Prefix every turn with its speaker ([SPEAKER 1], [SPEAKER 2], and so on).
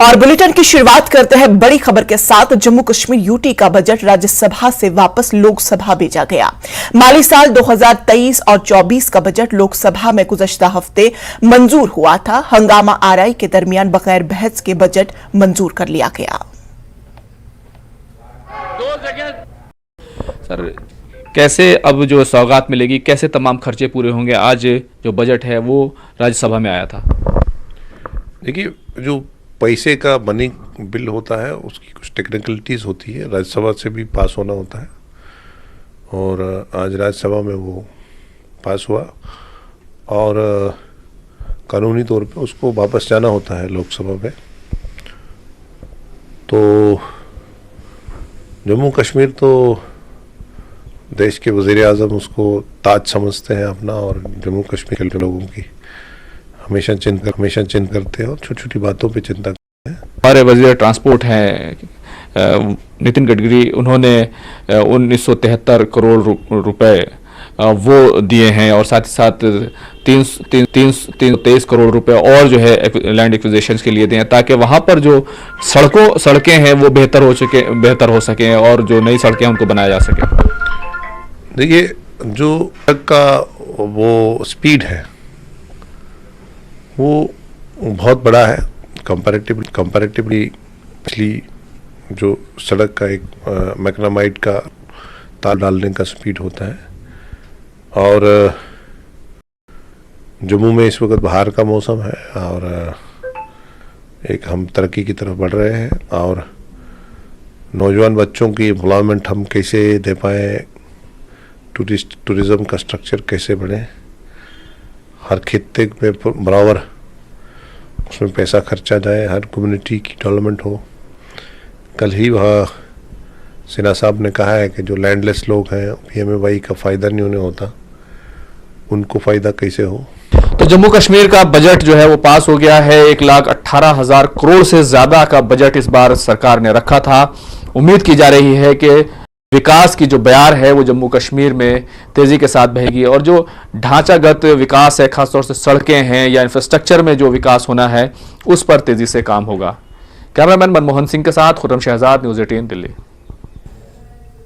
[SPEAKER 1] और बुलेटिन की शुरुआत करते हैं बड़ी खबर के साथ। जम्मू कश्मीर यूटी का बजट राज्यसभा से वापस लोकसभा भेजा गया। माली साल 2023 और 24 का बजट लोकसभा में गुज़श्ता हफ्ते मंजूर हुआ था। हंगामा आरआई के दरमियान बगैर बहस के बजट मंजूर कर लिया गया।
[SPEAKER 2] सर, कैसे अब जो सौगात मिलेगी, कैसे तमाम खर्चे पूरे होंगे? आज जो बजट है वो राज्यसभा में आया था।
[SPEAKER 3] देखिए, जो पैसे का मनी बिल होता है उसकी कुछ टेक्निकलिटीज़ होती है, राज्यसभा से भी पास होना होता है और आज राज्यसभा में वो पास हुआ और कानूनी तौर पे उसको वापस जाना होता है लोकसभा में। तो जम्मू कश्मीर तो देश के वज़ीर आज़म उसको ताज समझते हैं अपना, और जम्मू कश्मीर के लोगों की हमेशा चिंता करते हैं और छोटी छोटी बातों पे चिंता करते हैं।
[SPEAKER 2] हमारे वज़ीर ट्रांसपोर्ट हैं नितिन गडकरी, उन्होंने 1973 करोड़ रुपए वो दिए हैं और साथ ही साथ 323 करोड़ रुपए और जो है लैंड एक्विजिशन के लिए दिए हैं, ताकि वहाँ पर जो सड़कें हैं वो बेहतर हो सकें और जो नई सड़कें हैं उनको बनाया जा सके।
[SPEAKER 3] देखिए, जो सड़क का वो स्पीड है वो बहुत बड़ा है कंपैरेटिवली पिछली जो सड़क का एक मैग्नामाइट का तार डालने का स्पीड होता है। और जम्मू में इस वक्त बाहर का मौसम है और एक हम तरक्की की तरफ बढ़ रहे हैं और नौजवान बच्चों की एम्प्लॉयमेंट हम कैसे दे पाएँ, टूरिज़्म का स्ट्रक्चर कैसे बढ़े, हर खित्ते में बराबर उसमें पैसा खर्चा जाए, हर कम्युनिटी की डेवलपमेंट हो। कल ही वहाँ सिन्हा साहब ने कहा है कि जो लैंडलेस लोग हैं PMAY का फ़ायदा नहीं उन्हें होता, उनको फ़ायदा कैसे हो।
[SPEAKER 2] तो जम्मू कश्मीर का बजट जो है वो पास हो गया है। 1,18,000 करोड़ से ज़्यादा का बजट इस बार सरकार ने रखा था। उम्मीद की जा रही है कि विकास की जो बयार है वो जम्मू कश्मीर में तेज़ी के साथ बहेगी और जो ढांचागत विकास है, खासतौर से सड़कें हैं या इंफ्रास्ट्रक्चर में जो विकास होना है उस पर तेज़ी से काम होगा। कैमरामैन मनमोहन सिंह के साथ खुर्रम शहजाद, न्यूज़ 18 दिल्ली।